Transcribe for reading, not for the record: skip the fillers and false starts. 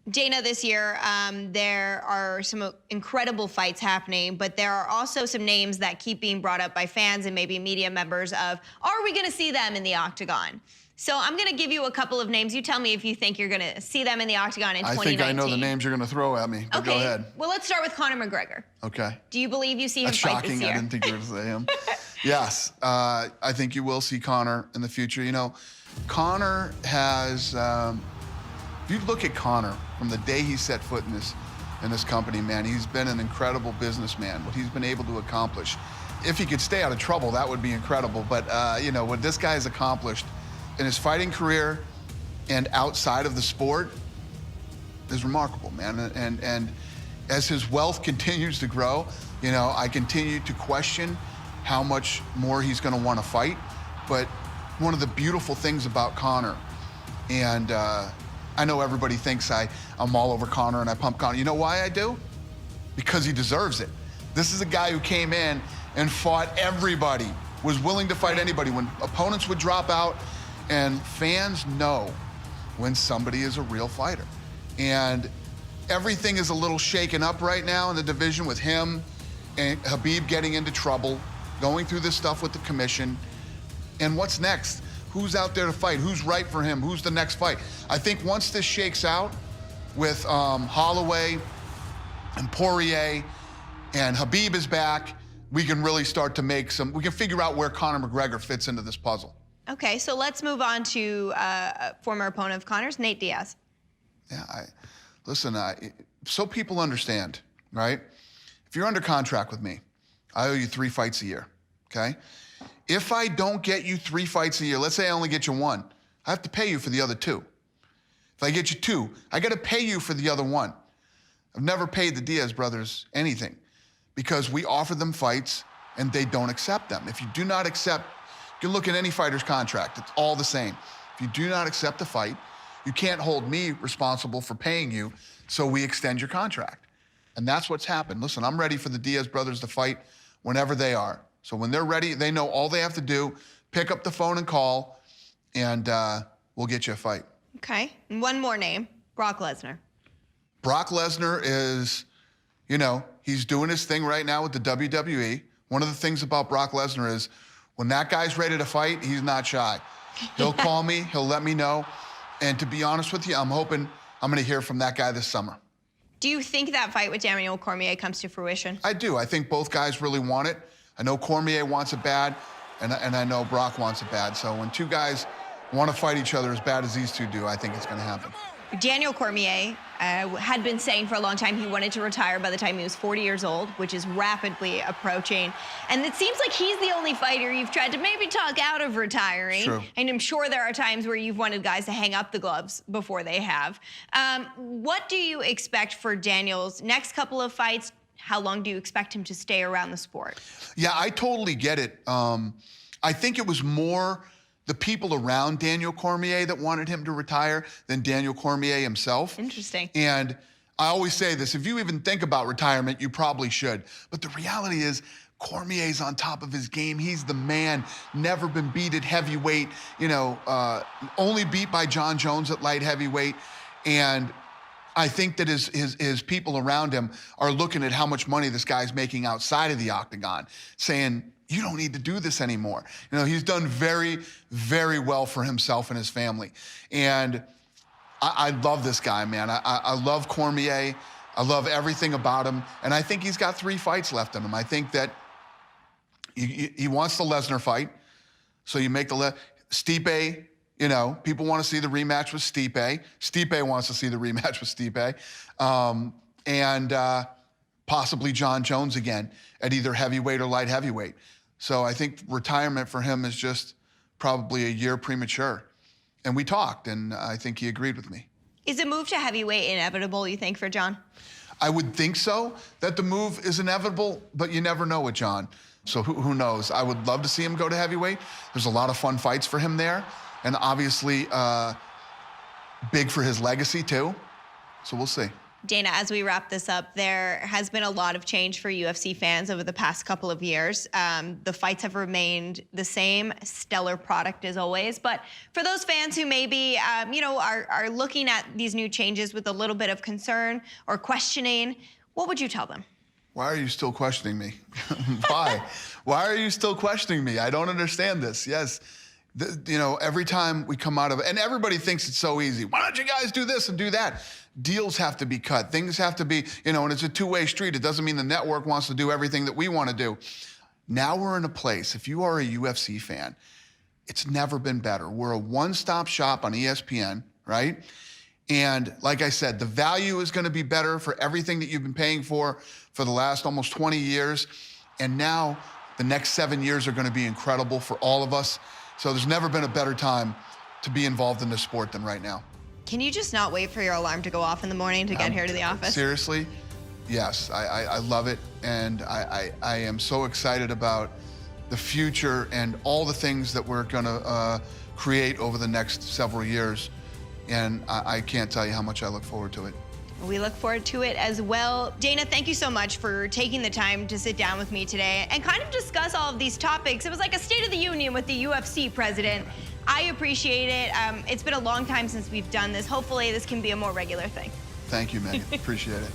Dana, this year, there are some incredible fights happening, but there are also some names that keep being brought up by fans and maybe media members of, are we going to see them in the octagon? So I'm going to give you a couple of names. You tell me if you think you're going to see them in the octagon in 2019. I think I know the names you're going to throw at me, but go ahead. Well, let's start with Conor McGregor. Okay. Do you believe you see him That's fight this shocking. year? I didn't think you were going to say him. Yes, I think you will see Conor in the future. You know, Conor has, if you look at Conor from the day he set foot in this company, man, he's been an incredible businessman. What he's been able to accomplish. If he could stay out of trouble, that would be incredible. But, you know, what this guy has accomplished in his fighting career and outside of the sport is remarkable, man. And as his wealth continues to grow, you know, I continue to question how much more he's going to want to fight. But one of the beautiful things about Conor, and I know everybody thinks I'm all over Conor and I pump Conor. You know why I do? Because he deserves it. This is a guy who came in and fought everybody, was willing to fight anybody when opponents would drop out, and fans know when somebody is a real fighter. And everything is a little shaken up right now in the division with him and Khabib getting into trouble, going through this stuff with the commission. And what's next? Who's out there to fight? Who's right for him? Who's the next fight? I think once this shakes out with Holloway and Poirier and Khabib is back, we can really start to we can figure out where Conor McGregor fits into this puzzle. Okay, so let's move on to a former opponent of Conor's, Nate Diaz. Yeah, listen, so people understand, right? If you're under contract with me, I owe you 3 fights a year, okay? If I don't get you 3 fights a year, let's say I only get you 1, I have to pay you for the other 2. If I get you 2, I got to pay you for the other 1. I've never paid the Diaz brothers anything because we offer them fights and they don't accept them. If you do not accept, you can look at any fighter's contract, it's all the same. If you do not accept a fight, you can't hold me responsible for paying you, so we extend your contract. And that's what's happened. Listen, I'm ready for the Diaz brothers to fight whenever they are. So when they're ready, they know all they have to do, pick up the phone and call, and we'll get you a fight. Okay, and one more name, Brock Lesnar. Brock Lesnar is, you know, he's doing his thing right now with the WWE. One of the things about Brock Lesnar is when that guy's ready to fight, he's not shy. He'll call me, he'll let me know. And to be honest with you, I'm hoping I'm going to hear from that guy this summer. Do you think that fight with Daniel Cormier comes to fruition? I do. I think both guys really want it. I know Cormier wants it bad, and I know Brock wants it bad. So when 2 guys want to fight each other as bad as these 2 do, I think it's going to happen. Daniel Cormier had been saying for a long time he wanted to retire by the time he was 40 years old, which is rapidly approaching. And it seems like he's the only fighter you've tried to maybe talk out of retiring. True. And I'm sure there are times where you've wanted guys to hang up the gloves before they have. What do you expect for Daniel's next couple of fights? How long do you expect him to stay around the sport? Yeah, I totally get it. I think it was more the people around Daniel Cormier that wanted him to retire than Daniel Cormier himself. Interesting. And I always say this, if you even think about retirement, you probably should. But the reality is, Cormier's on top of his game. He's the man, never been beat at heavyweight, you know, only beat by John Jones at light heavyweight. And I think that his people around him are looking at how much money this guy's making outside of the octagon, saying, you don't need to do this anymore. You know, he's done very, very well for himself and his family. And I love this guy, man. I love Cormier. I love everything about him. And I think he's got 3 fights left in him. I think that he wants the Lesnar fight. So you make the Stipe, you know, people want to see the rematch with Stipe. Stipe wants to see the rematch with Stipe. And possibly John Jones again at either heavyweight or light heavyweight. So I think retirement for him is just probably a year premature. And we talked, and I think he agreed with me. Is a move to heavyweight inevitable, you think, for John? I would think so, that the move is inevitable, but you never know with John. So who knows? I would love to see him go to heavyweight. There's a lot of fun fights for him there. And obviously, big for his legacy, too. So we'll see. Dana, as we wrap this up, there has been a lot of change for UFC fans over the past couple of years. The fights have remained the same, stellar product as always. But for those fans who maybe, are looking at these new changes with a little bit of concern or questioning, what would you tell them? Why are you still questioning me? Why? Why are you still questioning me? I don't understand this. Yes. Every time we come out of it, and everybody thinks it's so easy. Why don't you guys do this and do that? Deals have to be cut. Things have to be, and it's a two-way street. It doesn't mean the network wants to do everything that we want to do. Now we're in a place, if you are a UFC fan, it's never been better. We're a one-stop shop on ESPN, right? And like I said, the value is going to be better for everything that you've been paying for the last almost 20 years. And now the next 7 years are going to be incredible for all of us. So there's never been a better time to be involved in this sport than right now. Can you just not wait for your alarm to go off in the morning to get here to the office? Seriously, yes, I love it. And I am so excited about the future and all the things that we're gonna create over the next several years. And I can't tell you how much I look forward to it. We look forward to it as well. Dana, thank you so much for taking the time to sit down with me today and kind of discuss all of these topics. It was like a State of the Union with the UFC president. I appreciate it. It's been a long time since we've done this. Hopefully this can be a more regular thing. Thank you, Megan. Appreciate it.